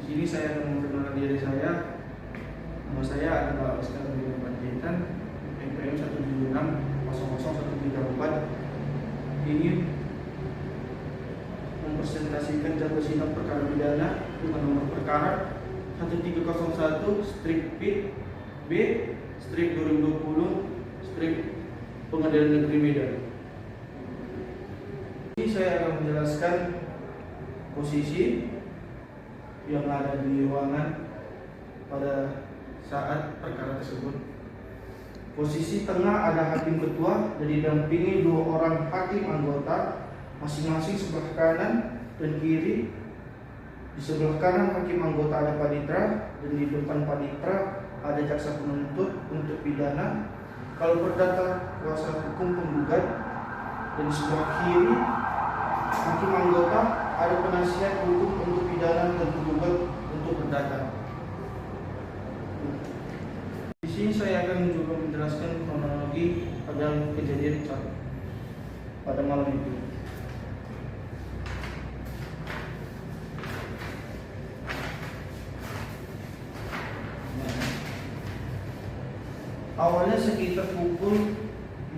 Di sini saya akan memperkenalkan diri saya. Nama saya adalah Oscar William Panjaitan, NPM 176 00134. Ini mempresentasikan jadwal sidang perkara pidana dengan nomor perkara 1301-B/2020/Pengadilan Negeri Medan. Ini saya akan menjelaskan posisi yang ada di ruangan pada saat perkara tersebut. Posisi tengah ada hakim ketua dan didampingi 2 orang hakim anggota, masing-masing sebelah kanan dan kiri. Di sebelah kanan hakim anggota ada panitera dan di depan panitera ada jaksa penuntut untuk pidana. Kalau perdata kuasa hukum penggugat, dan di sebelah kiri hakim anggota ada penasihat hukum untuk pidana dan penggugat untuk perdata. Di sini saya akan juga menjelaskan kronologi pada kejadian pada malam itu. Awalnya sekitar pukul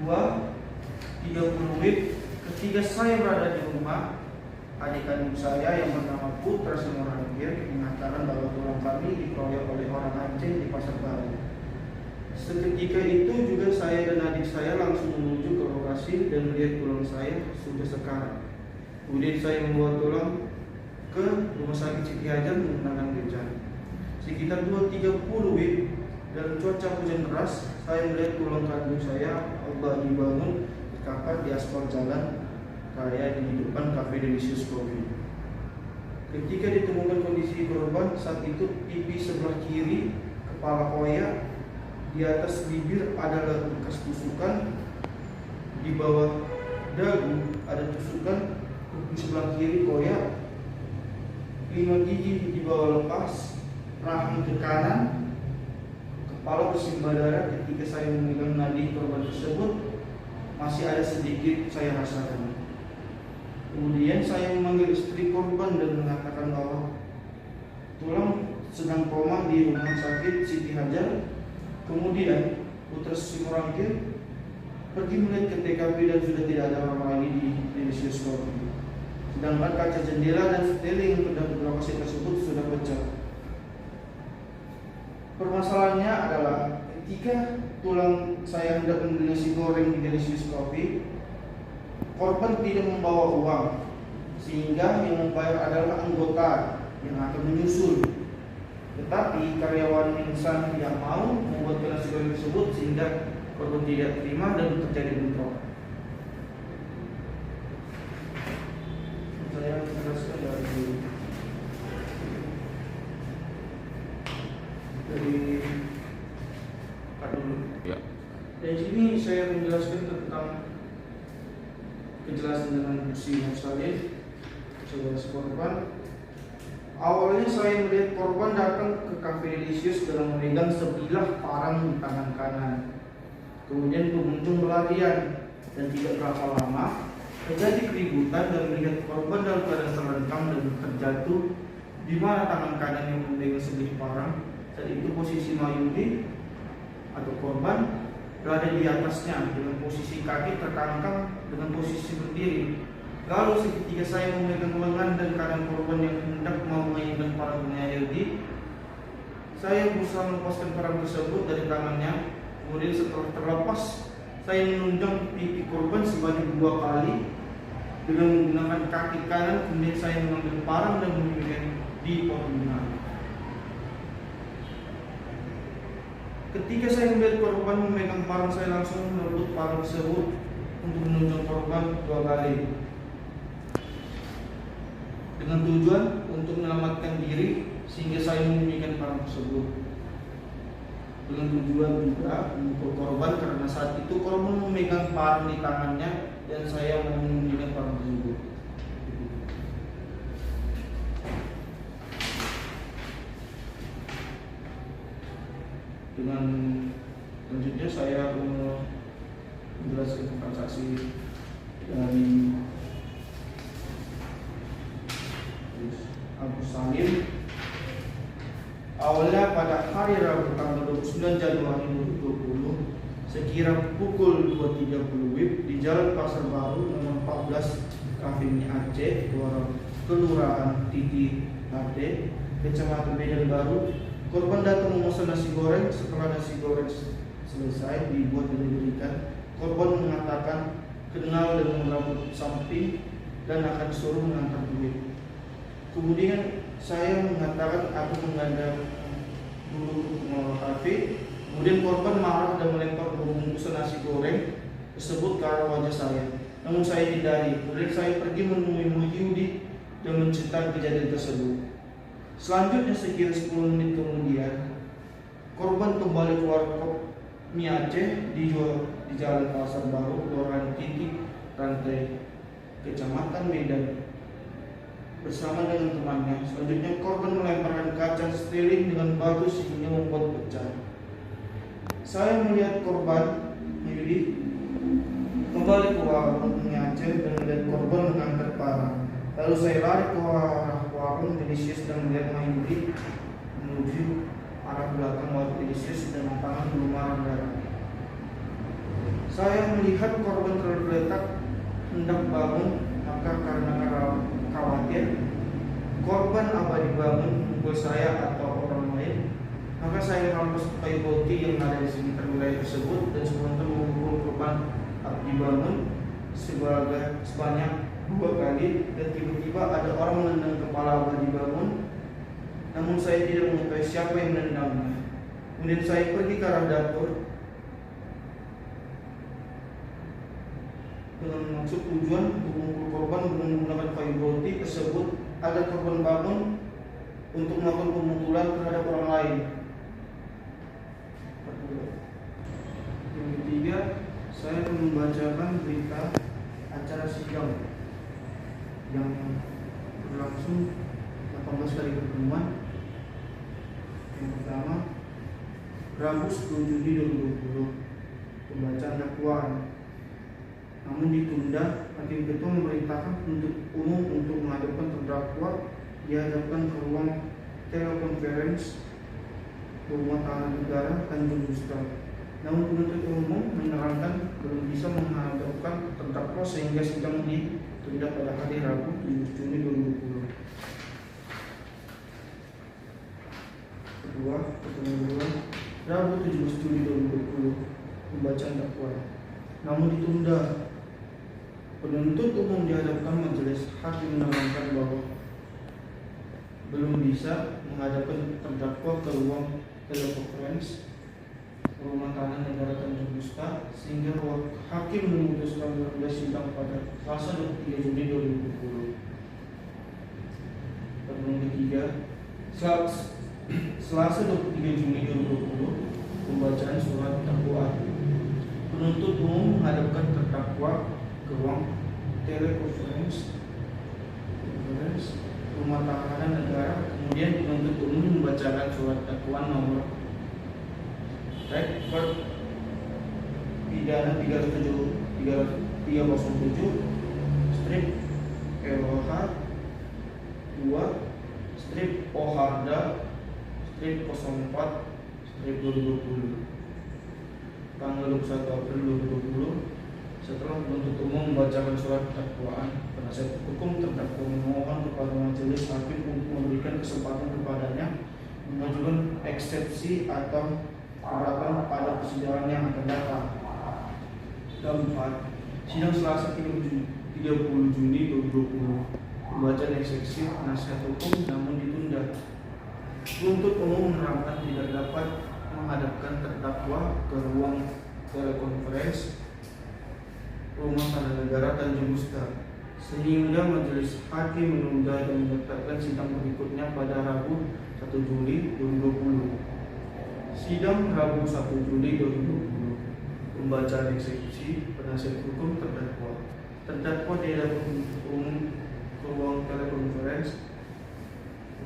2.30 WIB ketika saya berada di rumah, adik kandung saya yang bernama Putra Semorangkir mengatakan bahwa tulang kami dikeroyok oleh orang Aceh di Pasar Baru. Seketika itu juga saya dan adik saya langsung menuju ke lokasi dan melihat tulang saya sudah sekarat. Kemudian saya membawa tulang ke rumah sakit Siti Hajar menggunakan beca. Sekitar 2.30 WIB dan cuaca hujan deras, saya melihat tulang kandung saya Alba dibangun terkapar di aspal jalan raya di depan Cafe Delicious Coffee. Ketika ditemukan kondisi korban, saat itu pipi sebelah kiri, kepala koyak, di atas bibir ada bekas tusukan, di bawah dagu ada tusukan, kuping sebelah kiri koyak, 5 gigi di bawah lepas, rahang ke kanan, kepala bersimbah darah. Ketika saya memegang nadi korban tersebut, masih ada sedikit saya rasakan. Kemudian saya memanggil istri korban dan mengatakan bahwa tulang sedang koma di rumah sakit Siti Hajar. Kemudian Putra Semorangkir pergi melihat ke TKP dan sudah tidak ada orang lagi di Delicious Coffee. Sedangkan kaca jendela dan seteling yang terdapat di lokasi tersebut sudah pecah. Permasalahannya adalah ketika tulang saya hendak membeli nasi goreng di Delicious Coffee, korban tidak membawa uang, sehingga yang membayar adalah anggota yang akan menyusul. Tetapi karyawan insan tidak mau membuat nasi goreng tersebut, sehingga korban tidak terima dan terjadi bentrok. Saya menjelaskan dari dulu. Ya. Dan sini saya menjelaskan tentang kejelasan dengan bukti Musalif saudara korban. Awalnya saya melihat korban datang ke Cafe Delicious dalam memegang sebilah parang di tangan kanan. Kemudian pengunjung berlarian dan tidak berapa lama terjadi keributan dan melihat korban dalam keadaan terlentang dan terjatuh, di mana tangan kanan yang memegang sebilah parang. Saat itu posisi Mayudi atau korban berada di atasnya dengan posisi kaki terkangkang dengan posisi berdiri. Lalu seketika saya memegang lengan dan kanan korban yang hendak mau mengaitkan parang Mayudi. Saya berusaha melepaskan parang tersebut dari tangannya. Kemudian setelah terlepas, saya menunjang pipi korban sebanyak 2 kali dengan menggunakan kaki kanan. Kemudian saya mengambil parang dan memilihnya di pohon. Ketika saya melihat korban memegang parang, saya langsung merebut parang tersebut untuk menunjang korban 2 kali dengan tujuan untuk menyelamatkan diri, sehingga saya menyembunyikan parang tersebut dengan tujuan juga untuk korban, karena saat itu korban memegang parang di tangannya dan saya menyembunyikan parang tersebut. Dengan selanjutnya saya menjelaskan tentang saksi dari Abu Salim Awalnya pada hari Rabu tanggal 29 Januari 2020 sekira pukul 2.30 WIB di Jalan Pasar Baru nomor 14 Kavini Aceh, Kelurahan Titi Ade, Kecamatan Medan Baru. Korban datang memesan nasi goreng. Setelah nasi goreng selesai dibuat dan diberikan, korban mengatakan kenal dengan rambut samping dan akan suruh mengantar duit. Kemudian saya mengatakan aku menghadap dulu ke kafe. Kemudian korban marah dan melempar bungkusan nasi goreng tersebut ke arah wajah saya. Namun saya hindari. Kemudian saya pergi menemui Muhyudi dan menceritakan kejadian tersebut. Selanjutnya sekira 10 menit kemudian, korban kembali keluar mie Aceh di Jalan Pasar Baru, Kelurahan Titik Rantai, Kecamatan Medan, bersama dengan temannya. Selanjutnya korban melemparkan kaca seteling dengan batu sehingga membuat pecah. Saya melihat korban Yudi kembali ke warung mie Aceh dan melihat korban mengangkat parah. Lalu saya lari ke warung Delicious dan melihat Yudi menuju arah belakang warung Delicious dan tangan berlumuran darah. Saya melihat korban tergeletak hendak bangun, maka karena khawatir korban abadi bangun memukul saya atau orang lain, maka saya merampas kayu boti yang ada di sekitar wilayah tersebut dan spontan memukul korban abdi bangun sebanyak 2 kali, dan tiba-tiba ada orang menendang kepala abadi bangun, namun saya tidak mengetahui siapa yang menendangnya. Kemudian saya pergi ke arah dapur dengan maksud tujuan memukul korban dengan menggunakan kayu boti tersebut agar korban bangun untuk melakukan pemukulan terhadap orang lain. Yang ketiga, saya membacakan berita acara sidang yang berlangsung 18 kali pertemuan. Yang pertama, Rabu 10 Juni 2020, pembacaan dakwaan. Namun ditunda, hakim ketua memerintahkan penuntut umum untuk menghadapkan terdakwa dihadapkan ke ruang telekonferensi Rumah Tahanan Negara Tanjung Gusta. Namun penuntut umum menerangkan belum bisa menghadapkan terdakwa sehingga sidang ditunda pada hari Rabu 7 Juni 2020. Kedua, Rabu 17 Juni 2020, pembacaan dakwaan. Namun ditunda. Penuntut umum dihadapkan majelis hakim menerangkan bahwa belum bisa menghadapkan terdakwa ke ruang telekonferensi Rumah Tahanan Negara Tanjung Gusta sehingga hakim memutuskan menunda sidang pada Selasa 23 Juni 2020. Pertemuan ketiga, Selasa 23 Juni 2020, pembacaan surat dakwaan. Penuntut umum menghadapkan terdakwa ke ruang telekonferensi Rumah Tahanan Negara. Kemudian penuntut umum membacakan surat dakwaan nomor pidana 307 strip LH 2 strip OHarda strip 04 strip 2020 tanggal 21 April 2020. Setelah penuntut umum membacakan surat dakwaan, penasihat hukum terdakwa memohon kepada majelis hakim untuk memberikan kesempatan kepadanya mengajukan eksepsi atau keberatan pada persidangan yang akan datang. Keempat, sidang Selasa 30 Juni 2020, pembacaan eksepsi penasihat hukum namun ditunda. Penuntut umum menerangkan tidak dapat menghadapkan terdakwa ke ruang telekonferensi Rumah Tahanan Negara Tanjung Gusta sehingga majelis hakim menunda dan menetapkan sidang berikutnya pada Rabu 1 Juli 2020. Sidang Rabu 1 Juli 2020, pembacaan eksepsi penasihat hukum terdakwa. Terdakwa dihadapkan umum ke ruang telekonferensi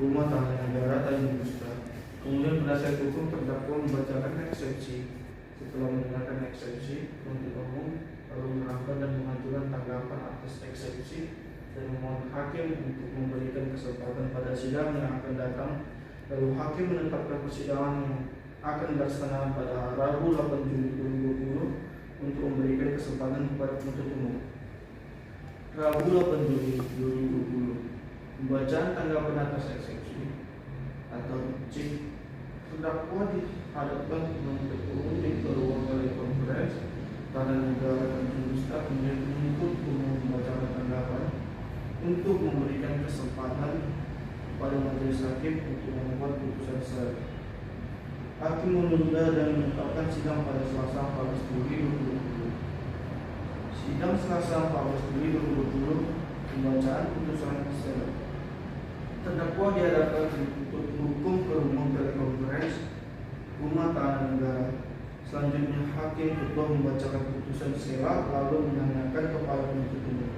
Rumah Tahanan Negara Tanjung Gusta. Kemudian penasihat hukum terdakwa membacakan eksepsi. Setelah mendengarkan eksepsi, penuntut umum lalu menerangkan dan mengajukan tanggapan atas eksepsi dan memohon hakim untuk memberikan kesempatan pada sidang yang akan datang Lalu hakim menetapkan persidangan yang akan dilaksanakan pada Rabu 8 Juli 2020 untuk memberikan kesempatan kepada penuntut umum. Rabu 8 Juli 2020, pembacaan tanggapan atas eksepsi atau C. Terdakwa dihadapkan penuntut umum di ruang telekonferensi Tanah Negara Tanjung Gusta, kemudian penuntut umum membacakan tanggapan untuk memberikan kesempatan kepada majelis hakim untuk membuat putusan sela. Hakim menunda dan menetapkan sidang pada Selasa 14 Juli 2020. Sidang Selasa 14 Juli 2020, pembacaan putusan sela. Terdakwa dihadapkan penuntut hukum ke rumah telekonferensi Rumah Tahanan Negara. Selanjutnya hakim ketua membacakan putusan sela lalu menanyakan kepada penuntut umum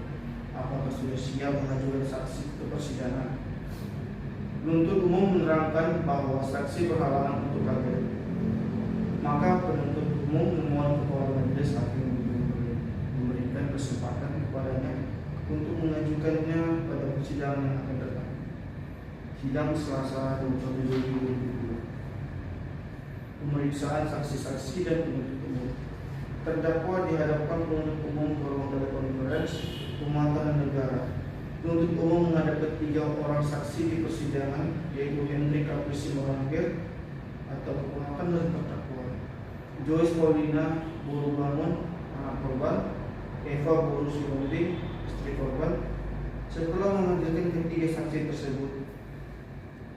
apakah sudah siap mengajukan saksi ke persidangan. Penuntut umum menerangkan bahwa saksi berhalangan untuk hadir. Maka penuntut umum memohon kepada majelis hakim memberikan kesempatan kepadanya untuk mengajukannya pada persidangan yang akan datang. Sidang Selasa 21 Juli 2020. Pemeriksaan saksi-saksi dan penuntut umum. Terdakwa dihadapkan penuntut umum ke ruang telekonferensi Rumah Tahanan Negara. Penuntut umum menghadapkan 3 orang saksi di persidangan, yaitu Hendrik Apresi Morangkir atau keponakan dari terdakwa, Joyce Paulina Buru Bangun, anak korban, Eva Buru Simodi, istri korban. Setelah menghadirkan ketiga saksi tersebut,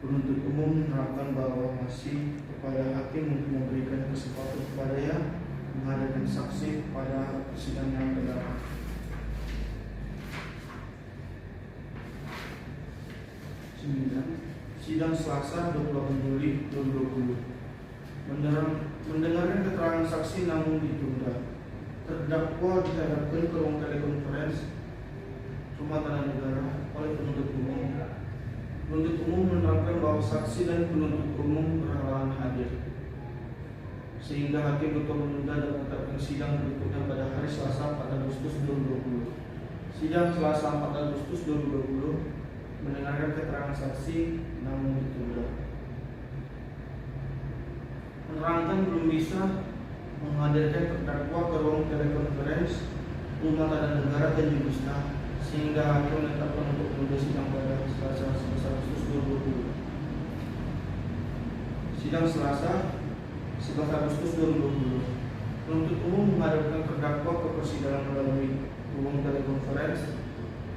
penuntut umum menerangkan bahwa masih kepada hakim untuk memberikan kesempatan kepadanya menghadirkan saksi pada persidangan yang akan datang. Sidang Selasa 28 Juli 2020. Mendengarkan keterangan saksi namun ditunda. Terdakwa dihadapkan ke ruang telekonferensi Rumah Tahanan Negara oleh penuntut umum. Penuntut umum menerangkan bahwa saksi dan penuntut umum berhalangan hadir, sehingga hakim ketua menunda dan menetapkan sidang berikutnya pada hari Selasa 4 Agustus 2020. Sidang Selasa 4 Agustus 2020 mendengarkan keterangan saksi namun ditunda. Menerangkan belum bisa menghadirkan terdakwa ke ruang telekonferensi Rumah Tahanan Negara Tanjung Gusta, sehingga hakim menetapkan untuk menunda sidang pada Selasa 11 Agustus 2020. Sidang Selasa 11 Agustus 2020. Penuntut umum menghadapkan terdakwa ke persidangan melalui ruang telekonferensi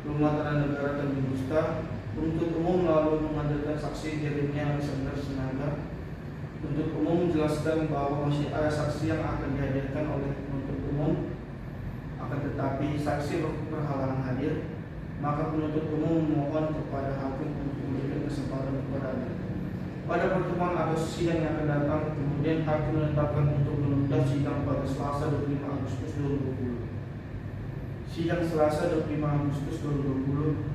Rumah Tahanan Negara Tanjung Gusta. Penuntut umum lalu menghadirkan saksi dirinya Alexander Sinaga. Penuntut umum menjelaskan bahwa masih ada saksi yang akan dihadirkan oleh penuntut umum, akan tetapi saksi berhalangan hadir. Maka penuntut umum memohon kepada hakim untuk memberikan kesempatan kepadanya. Pada pertemuan atau sidang yang akan datang, kemudian hakim menetapkan untuk menunda sidang pada Selasa 25 Agustus 2020. Sidang Selasa 25 Agustus 2020.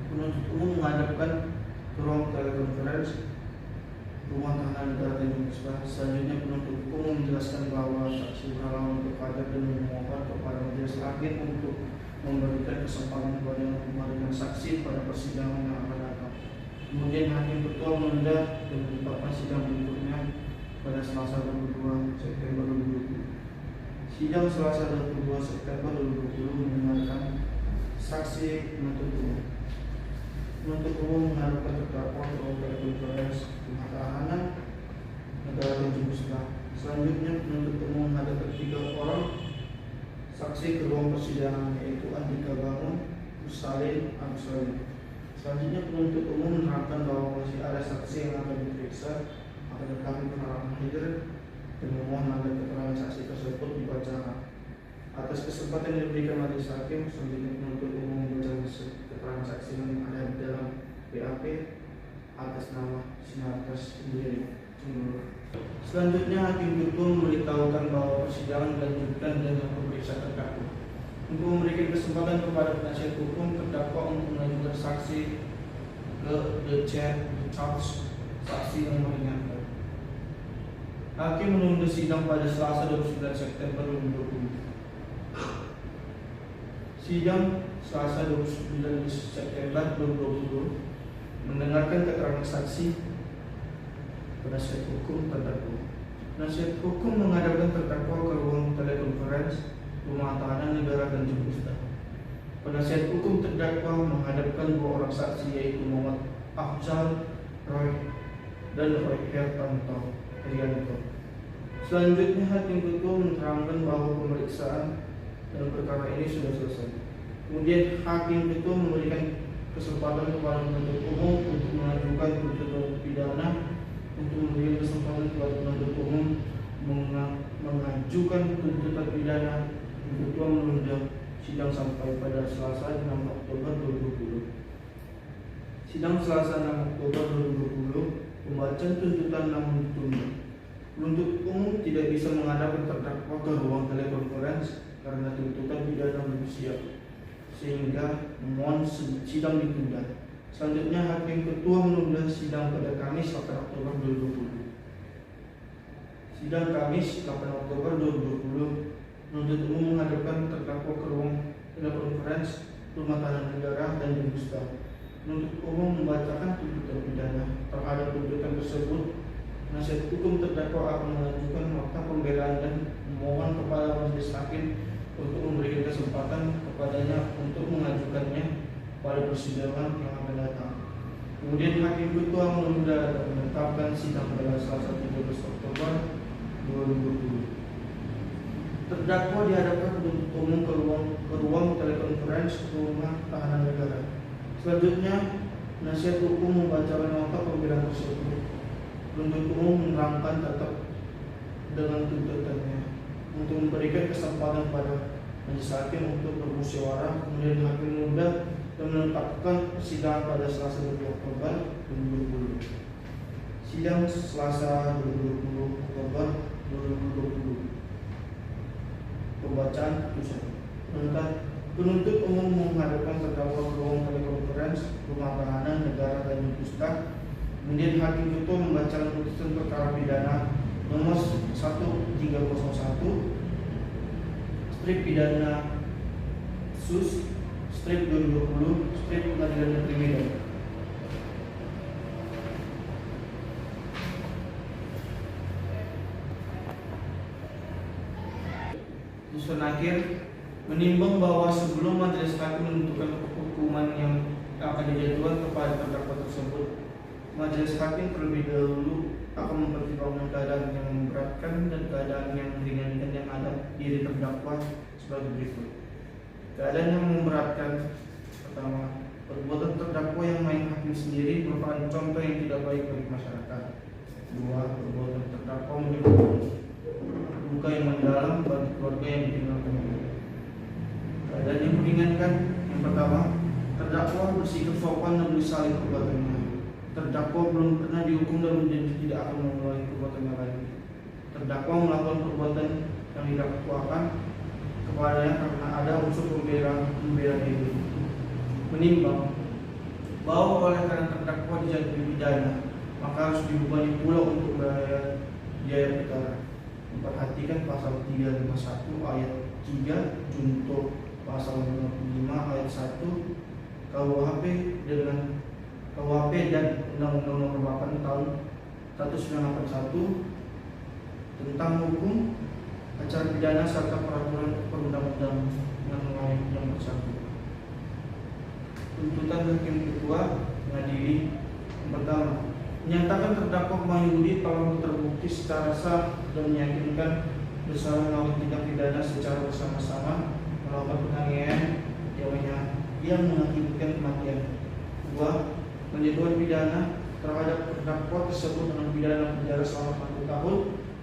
Penuntut umum menghadapkan ke ruang telekonferensi Rumah Tahanan Negara Tanjung Gusta. Selanjutnya penuntut umum menjelaskan bahwa saksi berhalangan untuk hadir dan memohon kepada majelis hakim untuk memberikan kesempatan kepada yang memberikan saksi pada persidangan yang akan datang. Kemudian hakim ketua menunda dan menetapkan sidang berikutnya pada Selasa 22 September 2020. Sidang Selasa 22 September 2020 mendengarkan saksi penuntut umum. Penuntut umum menghadapkan terdakwa ke ruang telekonferensi Rumah Tahanan Negara Tanjung Gusta. Selanjutnya penuntut umum menghadapkan 3 orang saksi ke ruang persidangan, yaitu Andika Bangun, Salim, Agus Salim. Selanjutnya penuntut umum menerangkan bahwa masih ada saksi yang akan diperiksa, akan tetapi berhalangan hadir dan memohon agar keterangan saksi tersebut dibacakan. Atas kesempatan yang diberikan majelis hakim, selanjutnya penuntut umum membacakan keterangan saksi yang ada di dalam BAP atas nama Sinarkas sendiri. Selanjutnya hakim ketua memberitahukan bahwa persidangan dilanjutkan dengan pemeriksaan terdakwa. Untuk memberikan kesempatan kepada penasihat hukum terdakwa untuk mengajukan saksi ke the charge, saksi yang meringankan. Hakim menunda sidang pada Selasa 29 September 2020. Sidang Selasa 29 September 2020 mendengarkan keterangan saksi Penasihat hukum terdakwa. Penasihat hukum menghadapkan terdakwa ke ruang telekonferensi rumah tahanan negara Tanjung Ustaz. Penasihat hukum terdakwa menghadapkan dua orang saksi, yaitu Muhammad Afzal Roy dan Roy Hertanto Rianto. Selanjutnya hakim ketua menerangkan bahwa pemeriksaan dalam perkara ini sudah selesai. Kemudian hakim ketua memberikan kesempatan kepada penuntut umum untuk mengajukan tuntutan pidana, untuk memberikan kesempatan kepada penuntut umum mengajukan tuntutan pidana. Ketua menunda sidang sampai pada Selasa 6 Oktober 2020. Sidang Selasa 6 Oktober 2020, pembacaan tuntutan namun ditunda. Penuntut umum tidak bisa menghadapkan terdakwa ke ruang telekonferensi karena tuntutan pidana belum siap, sehingga memohon sidang ditunda. Selanjutnya hakim ketua menunda sidang pada Kamis 8 Oktober 2020. Sidang Kamis 8 Oktober 2020, penuntut umum menghadapkan terdakwa ke ruang telekonferensi rumah tahanan negara dan Ustaz. Penuntut umum membacakan tuntutan pidana. Terhadap tuntutan tersebut, penasihat hukum terdakwa akan mengajukan nota pembelaan dan memohon kepada majelis hakim untuk memberikan kesempatan kepadanya untuk mengajukannya pada persidangan yang akan datang. Kemudian hakim ketua menunda dan menetapkan sidang pada Selasa 13 Oktober 2020. Terdakwa dihadapkan penuntut umum ke ruang telekonferensi rumah tahanan negara. Selanjutnya, penasihat hukum membacakan nota pembelaan tersebut. Penuntut umum menerangkan tetap dengan tuntutannya untuk memberikan kesempatan pada majelis hakim untuk bermusyawarah. Kemudian hakim menunda dan menetapkan persidangan pada Selasa 20 Oktober 2020. Sidang Selasa 20 Oktober 2020. Pembacaan putusan. Penuntut umum menghadapkan terdakwa ke ruang telekonferensi rumah tahanan negara dan Ustaz. Kemudian hakim ketua membacakan putusan perkara pidana nomor 1301 strip pidana sus strip 2020 strip Pengadilan Negeri Medan. Putusan akhir menimbang bahwa sebelum majelis hakim menentukan hukuman yang akan dijatuhkan kepada terdakwa tersebut, majelis hakim terlebih dahulu akan mempertimbangkan keadaan yang memberatkan dan keadaan yang meringankan yang ada diri terdakwa sebagai berikut. Keadaan yang memberatkan: pertama, perbuatan terdakwa yang main hakim sendiri merupakan contoh yang tidak baik bagi masyarakat. Dua, perbuatan terdakwa menimbulkan luka yang mendalam bagi keluarga yang ditinggalkan. Keadaan yang meringankan: yang pertama, terdakwa bersikap sopan dan menyesali perbuatannya. Terdakwa belum pernah dihukum dan menjanji tidak akan mengulangi perbuatannya lagi. Terdakwa melakukan perbuatan yang didakwakan kepadanya karena ada unsur pembela diri. Menimbang bahwa oleh karena terdakwa dijatuhi pidana, maka harus dibebani pula untuk biaya perkara. Memperhatikan pasal 351 ayat 3 junto pasal 55 ayat 1 KUHP dan Undang-Undang Nomor 8 Tahun 1981 tentang hukum acara pidana serta peraturan perundang-undangan yang bersangkutan. Tuntutan hakim ketua mengadili: yang pertama, menyatakan terdakwa Mahyudi telah terbukti secara sah dan meyakinkan bersalah melakukan tindak pidana secara bersama-sama melakukan penganiayaan yang mengakibatkan kematian. Dua, menjatuhkan pidana terhadap terdakwa tersebut dengan pidana penjara selama 1 tahun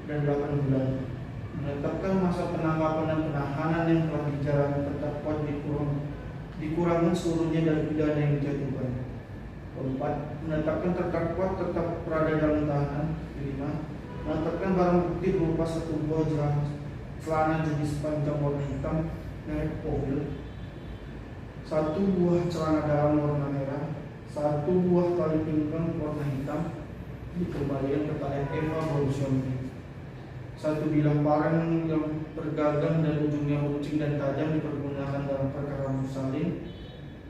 dan 8 bulan. Menetapkan masa penangkapan dan penahanan yang telah dijalani terdakwa dikurangkan seluruhnya dari pidana yang dijatuhkan. Keempat, menetapkan terdakwa tetap berada dalam tahanan. Kelima, menetapkan barang bukti berupa 1 buah celana jenis panjang warna hitam merek Ovil, 1 buah celana dalam warna merah, 1 buah tali pinggang warna hitam dikembalikan kepada Eva Bolusyonti, 1 bilah parang yang bergagang dan ujungnya runcing dan tajam dipergunakan dalam perkara Musalin,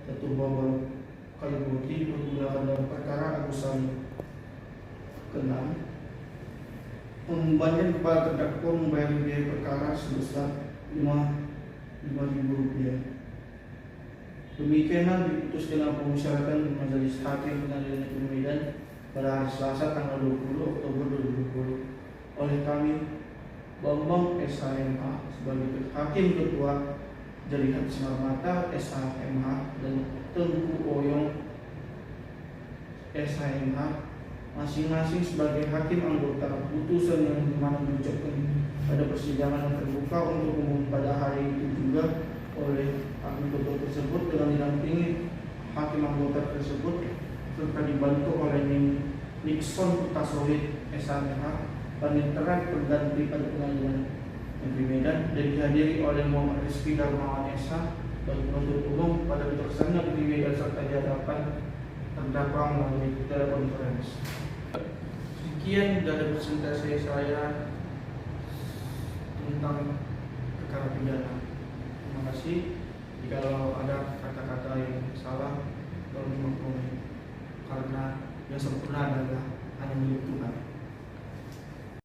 1 buah kayu putih dipergunakan dalam perkara Agus Salim. Keenam, membebankan kepada terdakwa membayar biaya perkara sebesar 5.000 rupiah. Demikianlah diputuskan pemusyawaratan di Majelis Hakim Pengadilan Negeri Medan pada hari Selasa tanggal 20 Oktober 2020 oleh kami Bambang SHMH sebagai Hakim Ketua, Jalihat Simarmata SHMH dan Tengku Oyong SHMH masing-masing sebagai hakim anggota putusan yang dimana diucapkan pada persidangan yang terbuka untuk umum pada hari itu juga oleh hakim ketua tersebut dengan didampingi hakim anggota tersebut serta dibantu oleh Nixon Putasohid SHMH panitera pengganti pada Pengadilan Negeri Medan dan dihadiri oleh Muhammad Rizky Darmawan SH dan penuntut umum pada tersangka Negeri Medan serta di hadapan terdakwa melalui telekonferensi. Sekian dari presentasi saya tentang perkara pidana. Terima kasih. Jika ada kata-kata yang salah, tolong dimaklumi karena yang sempurna adalah hanya milik Tuhan.